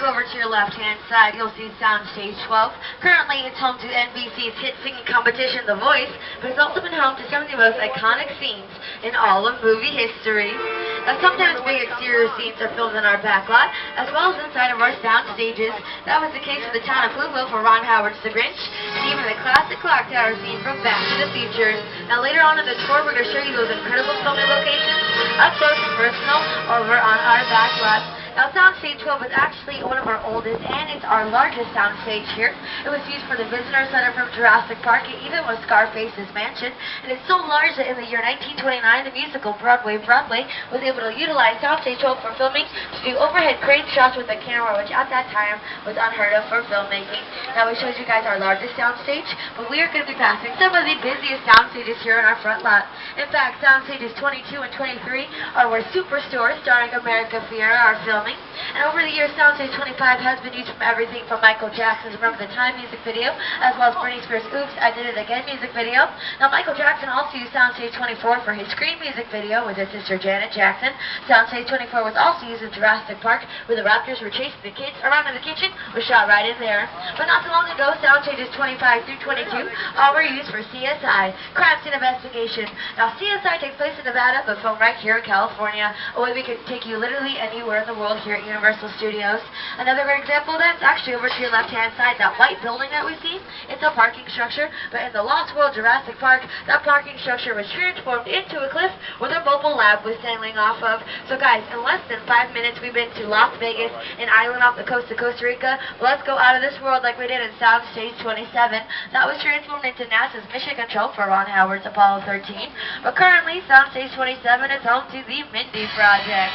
look over to your left-hand side, you'll see Soundstage 12. Currently, it's home to NBC's hit singing competition, The Voice, but it's also been home to some of the most iconic scenes in all of movie history. Now, sometimes big exterior scenes are filmed in our backlot, as well as inside of our sound stages. That was the case for the town of Whoville for Ron Howard's The Grinch, and even the classic clock tower scene from Back to the Future. Now, later on in the tour, we're going to show you those incredible filming locations up close and personal over on our backlot. Now, Soundstage 12 is actually one of our oldest, and it's our largest soundstage here. It was used for the visitor center from Jurassic Park, and even with Scarface's mansion. And it's so large that in the year 1929, the musical Broadway was able to utilize Soundstage 12 for filming to do overhead crane shots with a camera, which at that time was unheard of for filmmaking. Now, we showed you guys our largest soundstage, but we are going to be passing some of the busiest soundstages here in our front lot. In fact, Soundstages 22 and 23 are where Superstore, starring America Fiera, are filming. And over the years, Soundstage 25 has been used from everything from Michael Jackson's Remember the Time music video, as well as Britney Spears' Oops, I Did It Again music video. Now, Michael Jackson also used Soundstage 24 for his Scream music video with his sister Janet Jackson. Soundstage 24 was also used in Jurassic Park, where the raptors were chasing the kids around in the kitchen, was shot right in there. But not so long ago, Soundstages 25 through 22 all were used for CSI, Crime Scene Investigation. Now, CSI takes place in Nevada, but filmed right here in California, a way we could take you literally anywhere in the world here at Universal Studios. Another great example of that's actually over to your left-hand side, that white building that we see. It's a parking structure, but in the Lost World Jurassic Park, that parking structure was transformed into a cliff where their mobile lab was sailing off of. So guys, in less than 5 minutes, we've been to Las Vegas, an island off the coast of Costa Rica. Let's go out of this world like we did in Soundstage 27. That was transformed into NASA's mission control for Ron Howard's Apollo 13. But currently, Soundstage 27 is home to the Mindy Project,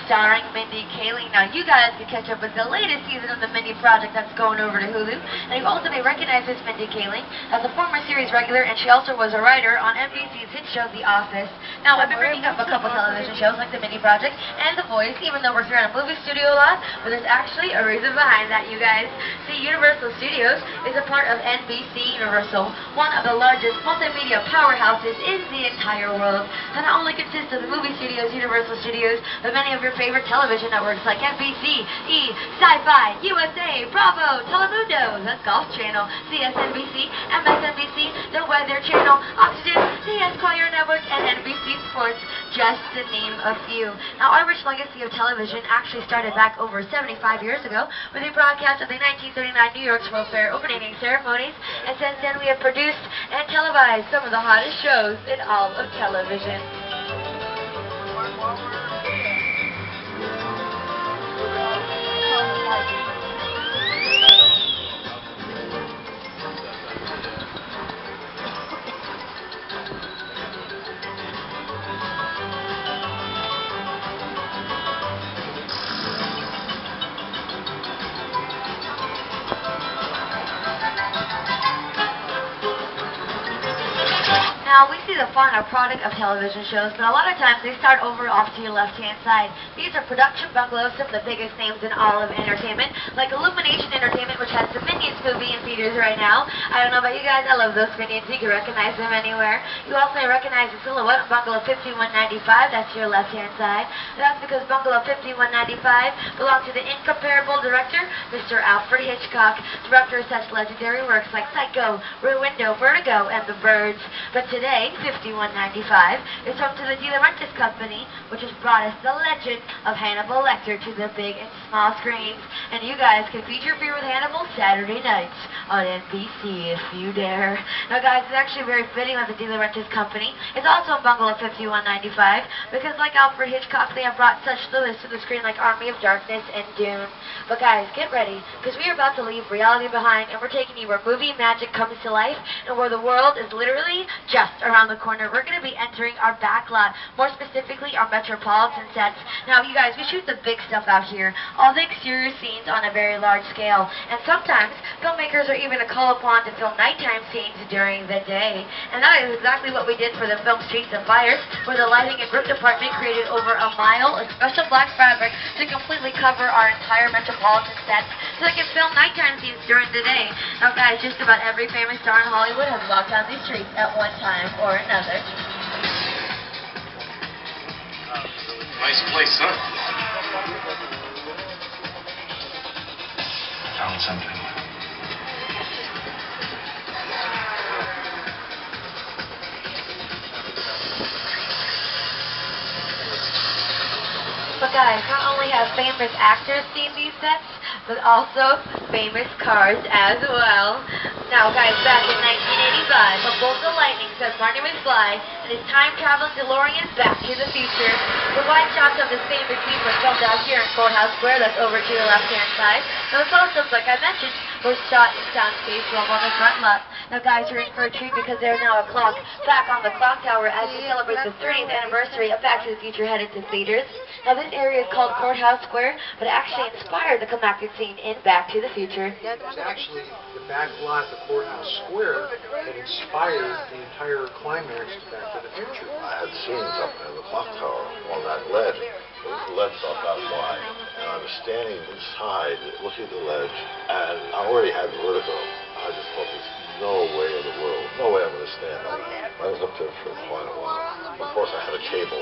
starring Mindy Kaling. Now, you guys can catch up with the latest season of the Mindy Project that's going over to Hulu. And you also may recognize this Mindy Kaling as a former series regular, and she also was a writer on NBC's hit show, The Office. Now, I've been bringing up a couple television shows like The Mindy Project and The Voice, even though we're here in a movie studio a lot, but there's actually a reason behind that, you guys. See, Universal Studios is a part of NBC Universal, one of the largest multimedia powerhouses in the entire world. And not only consists of the movie studios, Universal Studios, but many of your favorite television networks like NBC, E, Sci-Fi, USA, Bravo, Telemundo, the Golf Channel, CSNBC, MSNBC, the Weather Channel, Oxygen, the Esquire Network, and NBC Sports, just to name a few. Now, our rich legacy of television actually started back over 75 years ago with a broadcast of the 1939 New York's World Fair opening ceremonies, and since then we have produced and televised some of the hottest shows in all of television. Now, we see the final product of television shows, but a lot of times they start over off to your left-hand side. These are production bungalows, some of the biggest names in all of entertainment, like Illumination Entertainment, which has the Minions movie in theaters right now. I don't know about you guys, I love those Minions. You can recognize them anywhere. You also may recognize the silhouette of Bungalow 5195, that's your left-hand side. That's because Bungalow 5195 belonged to the incomparable director, Mr. Alfred Hitchcock, director of such legendary works like Psycho, Rear Window, Vertigo, and The Birds. But today, 5195 is home to the De Laurentiis Company, which has brought us the legend of Hannibal Lecter to the big and small screens. And you guys can feature Fear with Hannibal Saturday nights on NBC if you dare. Now, guys, it's actually very fitting that the De Laurentiis Company is also in Bungalow 5195 because, like Alfred Hitchcock, they have brought such thrillers to the screen like Army of Darkness and Dune. But, guys, get ready because we are about to leave reality behind, and we're taking you where movie magic comes to life and where the world is literally just around the corner. We're going to be entering our backlot, more specifically our Metropolitan sets. Now, you guys, we shoot the big stuff out here, all the exterior scenes on a very large scale, and sometimes filmmakers are even called upon to film nighttime scenes during the day. And that is exactly what we did for the film Streets of Fire, where the lighting and grip department created over a mile of special black fabric to completely cover our entire Metropolitan sets so they can film nighttime scenes during the day. Now, guys, just about every famous star in Hollywood has walked down these streets at one time or another. Nice place, huh? Found something. But guys, not only have famous actors seen these sets, but also famous cars as well. Now guys, back in 1985, a bolt of lightning sent Marty McFly and his time-traveling DeLorean back to the future. The wide shots of this famous scene were filmed out here in Courthouse Square, that's over to your left-hand side. Now the close-ups, like I mentioned, were shot in soundstage while on the front left. Now guys, you're in for a treat because there's now a clock back on the clock tower as we celebrate the 30th anniversary of Back to the Future headed to theaters. Now this area is called Courthouse Square, but it actually inspired the climactic scene in Back to the Future. It was actually the back lot of Courthouse Square that inspired the entire climax to Back to the Future. I had scenes up in the clock tower on that ledge. There was a ledge about that wide, and I was standing inside looking at the ledge, and I already had vertigo. I just thought there's no way in the world, no way I'm going to stand up. I was up there for quite a while. Of course, I had a cable.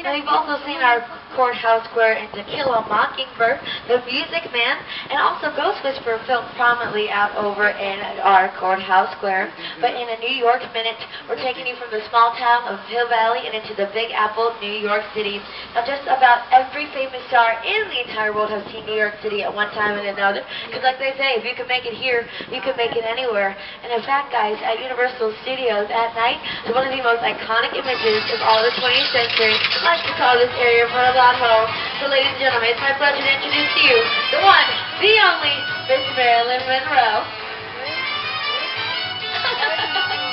Now you've also seen our Courthouse Square in To Kill a Mockingbird, The Music Man, and also Ghost Whisperer filmed prominently out over in our Courthouse Square. But in a New York minute, we're taking you from the small town of Hill Valley and into the Big Apple, New York City. Now just about every famous star in the entire world has seen New York City at one time or another. Because like they say, if you can make it here, you can make it anywhere. And in fact, guys, at Universal Studios at night, is one of the most iconic images of all the 20th century. I like to call this area Murderlot Home. So ladies and gentlemen, it's my pleasure to introduce to you the one, the only, Miss Marilyn Monroe.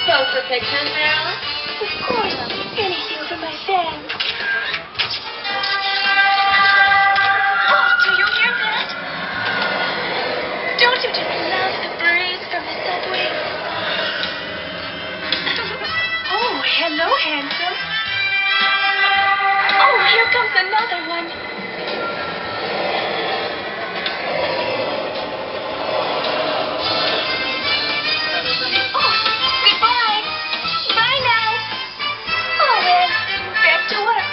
Pose for pictures, Marilyn? Of course. Anything for my fans. Oh, do you hear that? Don't you just love the breeze from the subway? Oh, hello, handsome. Oh, here comes another one. Oh, goodbye. Bye now. Oh, well, back to work.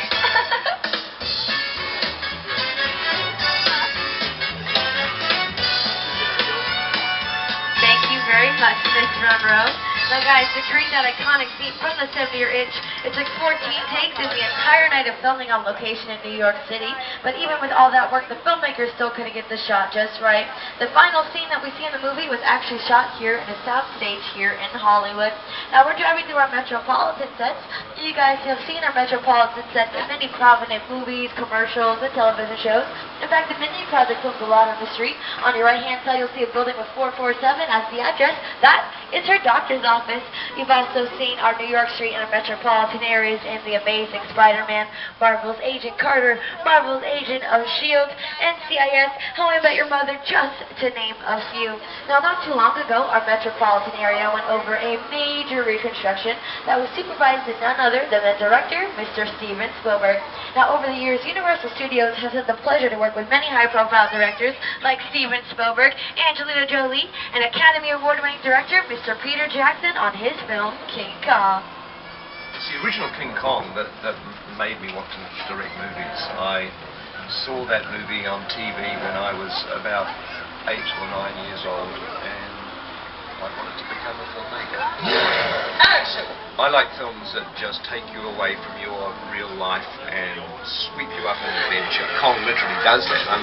Thank you very much, Miss Monroe. Now guys, to create that iconic scene from the 70-year itch, it took 14 takes and the entire night of filming on location in New York City. But even with all that work, the filmmakers still couldn't get the shot just right. The final scene that we see in the movie was actually shot here in a soundstage here in Hollywood. Now we're driving through our Metropolitan sets. You guys have seen our Metropolitan sets in many prominent movies, commercials, and television shows. In fact, the Mindy Project films a lot on the street. On your right-hand side, you'll see a building with 447 as the address. That is her doctor's office. You've also seen our New York Street and our metropolitan areas in The Amazing Spider-Man, Marvel's Agent Carter, Marvel's Agent of S.H.I.E.L.D., NCIS, How I Met Your Mother, just to name a few. Now, not too long ago, our metropolitan area went over a major reconstruction that was supervised by none other than the director, Mr. Steven Spielberg. Now, over the years, Universal Studios has had the pleasure to work with many high-profile directors like Steven Spielberg, Angelina Jolie, and Academy Award-winning director, Mr. Peter Jackson, on his film King Kong. It's the original King Kong that made me want to direct movies. I saw that movie on TV when I was about 8 or 9 years old, and I wanted to become a filmmaker. Action! I like films that just take you away from your real life and sweep you up an adventure. Kong literally does that. I mean,